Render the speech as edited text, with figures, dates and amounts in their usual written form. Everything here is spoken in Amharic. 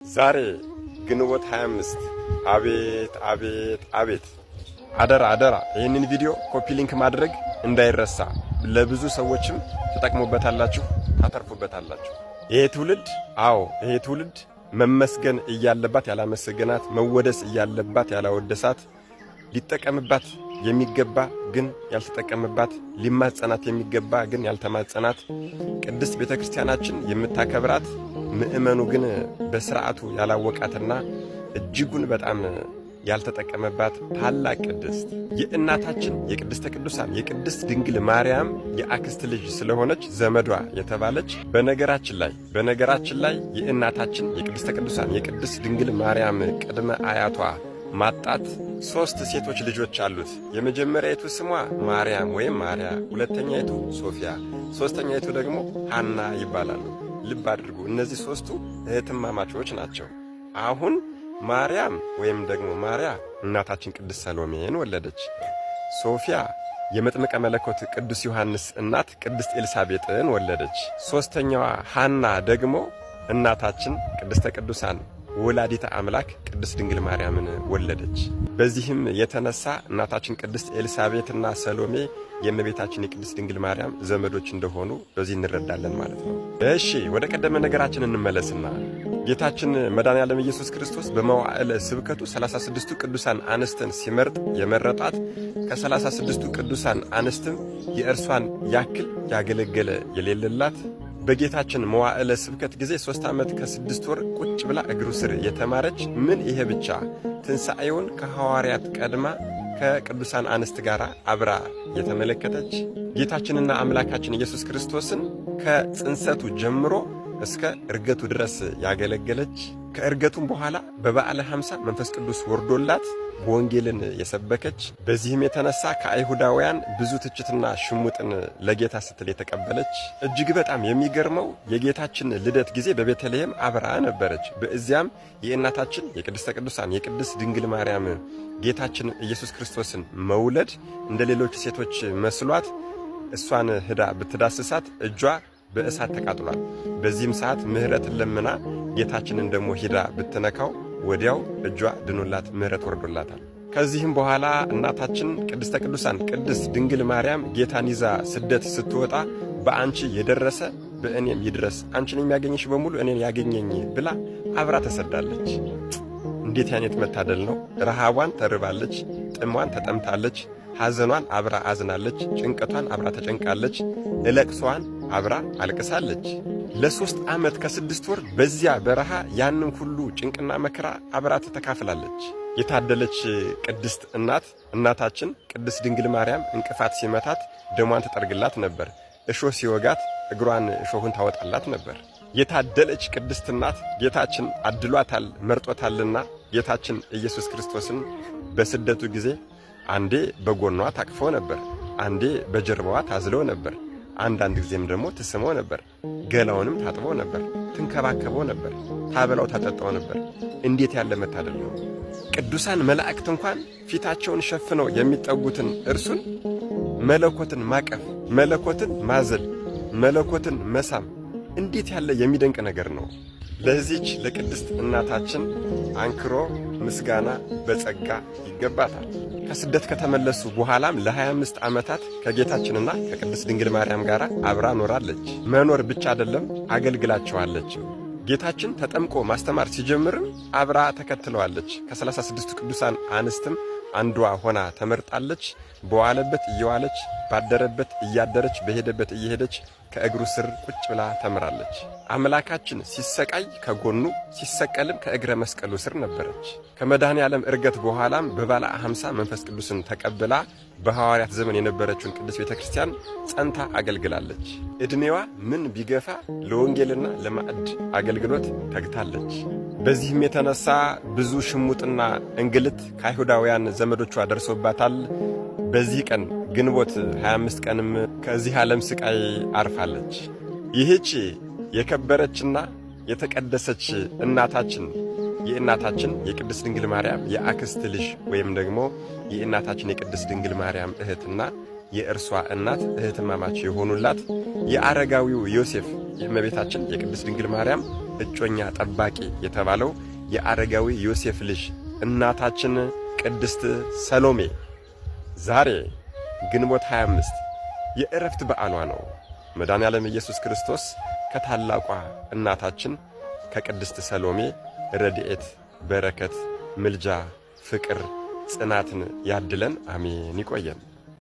ዛሬ ግንቦት 25 አቤት አቤት አቤት! አደራ ይህንን ቪዲዮ ኮፒ ሊንክ ማድረግ እንዳይረሳ። ለብዙ ሰዎችም ተጠቅሞበታላችሁ፣ ታተርፉበታላችሁ። ይሄ ትውልድ መመስገን እያለባት ያላመሰገናት፣ መወደስ እያለባት ያላወደሳት፣ ሊጠቀምባት የሚገባ ግን ያልተጠቀምባት፣ ሊማጸናት የሚገባ ግን ያልተማጸናት፣ ቅድስት ቤተክርስቲያናችን የምታከብራት ምእመኑ ግን በስርዓቱ ያላወቃትና እጅጉን በጣም ያልተጠቀመባት ታላቅ ቅድስት የእናታችን የቅድስተ ቅዱሳን የቅድስት ድንግል ማርያም የአክስት ልጅ ስለሆነች ዘመዷ የተባለች በነገራችን ላይ የእናታችን የቅድስተ ቅዱሳን የቅድስት ድንግል ማርያም ቅድመ አያቷ ማጣት 3 ሴቶች ልጆች አሉት። የመጀመሪያይቱ ስሟ ማርያም ወይም ማርያ፣ ሁለተኛይቱ ሶፊያ፣ ሶስተኛይቱ ደግሞ ሐና ይባላሉ። ልብ አድርጉ፣ እነዚህ 3ቱ እህትማማቾች ናቸው። አሁን ማርያም ወይም ደግሞ ማርያ እናታችን ቅድስት ሰሎሜን ወለደች። ሶፊያ የመጥምቀ መለኮት ቅዱስ ዮሐንስ እናት ቅድስት ኤልሳቤጥን ወለደች። ሶስተኛዋ ሐና ደግሞ እናታችን ቅድስተ ቅዱሳን ወላዲተ አምላክ ቅድስት ድንግል ማርያምን ወለደች። በዚህም የተነሳ እናታችን ቅድስት ኤልሳቤጥና ሰሎሜ የእመቤታችን የቅድስት ድንግል ማርያም ዘመዶች እንደሆኑ በዚህ እንረዳለን ማለት ነው። እሺ ወደ ቀደመ ነገራችን እንመለስና ጌታችን መድኃኔዓለም ኢየሱስ ክርስቶስ በመዋዕለ ስብከቱ 36ቱ ቅዱሳን አንስትን ሲመርጥ የመረጣት ከ36ቱ ቅዱሳን አንስትም የእርሷን ያክል ያገለገለ የሌለላት በጌታችን መዋዕለ ስብከት ጊዜ 3 ዓመት ከ6 ወር ቁጭ ብላ እግሩ ስር የተማረች ምን ይሄ ብቻ ትንሣኤውን ከሐዋርያት ቀድማ ከቅዱሳን አንስት ጋር አብራ የተመለከተች ጌታችንና አምላካችን ኢየሱስ ክርስቶስን ከጽንሰቱ ጀምሮ እስከ እርገቱ ድረስ ያገለገለች ከእርገቱም በኋላ በበዓለ 50 መንፈስ ቅዱስ ወርዶላት ወንጌልን የሰበከች በዚህም የተነሳ ከአይሁዳውያን ብዙ ትችትና ሽሙጥን ለጌታ ስትል የተቀበለች እጅግ በጣም የሚገርመው የጌታችን ልደት ጊዜ በቤተልሔም አብራ ነበረች። በዚያም የእናታችን የቅድስተ ቅዱሳን የቅድስት ድንግል ማርያም ጌታችን ኢየሱስ ክርስቶስን መውለድ እንደ ሌሎች ሴቶች መስሏት እሷን ሄዳ ብትዳስሳት እጇ በእሳት ተቃጥሏል። በዚህም ሰዓት ምሕረትን ለምና ጌታችንን ደግሞ ሂዳ ብትነካው ወዲያው እጇ ድኖላት ምሕረት ወርዶላታል። ከዚህም በኋላ እናታችን ቅድስተ ቅዱሳን ቅድስት ድንግል ማርያም ጌታን ይዛ ስደት ስትወጣ በአንቺ የደረሰ በእኔም ይድረስ፣ አንቺን የሚያገኝሽ በሙሉ እኔን ያገኘኝ ብላ አብራ ተሰዳለች። እንዴት አይነት መታደል ነው! ረሃቧን ተርባለች፣ ጥሟን ተጠምታለች፣ ሐዘኗን አብራ አዝናለች፣ ጭንቀቷን አብራ ተጨንቃለች፣ እለቅሷን አብራ አልቅሳለች። ለ3 ዓመት ከ6 ወር በዚያ በረሃ ያንን ሁሉ ጭንቅና መከራ አብራ ተካፍላለች። የታደለች ቅድስት እናታችን ቅድስት ድንግል ማርያም እንቅፋት ሲመታት ደሟን ተጠርግላት ነበር። እሾህ ሲወጋት እግሯን እሾሁን ታወጣላት ነበር። የታደለች ቅድስት እናት ጌታችን አድሏታል መርጦታልና ጌታችን ኢየሱስ ክርስቶስን በስደቱ ጊዜ አንዴ በጎኗ ታቅፎ ነበር፣ አንዴ በጀርባዋ ታዝሎ ነበር፣ አንዳንድ ጊዜም ደግሞ ትስመው ነበር። ገላውንም ታጥቦ ነበር፣ ትንከባከበው ነበር፣ ታበላው ታጠጣው ነበር። እንዴት ያለ መታደል ነው! ቅዱሳን መላእክት እንኳን ፊታቸውን ሸፍነው የሚጠጉትን እርሱን መለኮትን ማቀፍ፣ መለኮትን ማዘል፣ መለኮትን መሳም እንዴት ያለ የሚደንቅ ነገር ነው! ለዚች ለቅድስት እናታችን አንክሮ ምስጋና በጸጋ ይገባታል። ከስደት ከተመለሱ በኋላም ለ25 ዓመታት ከጌታችንና ከቅድስት ድንግል ማርያም ጋር አብራ ኖራለች። መኖር ብቻ አይደለም አገልግላቸዋለች። ጌታችን ተጠምቆ ማስተማር ሲጀምርም አብራ ተከትለዋለች። ከ36ቱ ቅዱሳን አንስትም አንዷ ሆና ተመርጣለች። በዋለበት እየዋለች ባደረበት እያደረች በሄደበት እየሄደች ከእግሩ ስር ቁጭ ብላ ተምራለች። አምላካችን ሲሰቃይ ከጎኑ ሲሰቀልም ከእግረ መስቀሉ ስር ነበረች። ከመድኃኔዓለም እርገት በኋላም በበዓለ 50 መንፈስ ቅዱስን ተቀብላ በሐዋርያት ዘመን የነበረችውን ቅድስት ቤተክርስቲያን ጸንታ አገልግላለች። ዕድሜዋ ምን ቢገፋ ለወንጌልና ለማዕድ አገልግሎት ተግታለች። በዚህም የተነሳ ብዙ ሽሙጥና እንግልት ከአይሁዳውያን ዘመዶቿ ደርሶባታል። በዚህ ቀን ግንቦት 25 ቀንም ከዚህ ዓለም ስቃይ አርፋለች። ይህች የከበረችና የተቀደሰች እናታችን የእናታችን የቅድስት ድንግል ማርያም የአክስት ልጅ ወይም ደግሞ የእናታችን የቅድስት ድንግል ማርያም እህትና የእርሷ እናት እህትማማች የሆኑላት የአረጋዊው ዮሴፍ የእመቤታችን የቅድስት ድንግል ማርያም እጮኛ ጠባቂ የተባለው የአረጋዊ ዮሴፍ ልጅ እናታችን ቅድስት ሰሎሜ ዛሬ ግንቦት 25 የዕረፍት በዓሏ ነው። መድኃኔዓለም ኢየሱስ ክርስቶስ ከታላቋ እናታችን ከቅድስት ሰሎሜ ረድኤት፣ በረከት፣ ምልጃ፣ ፍቅር፣ ጽናትን ያድለን። አሜን። ይቆየን።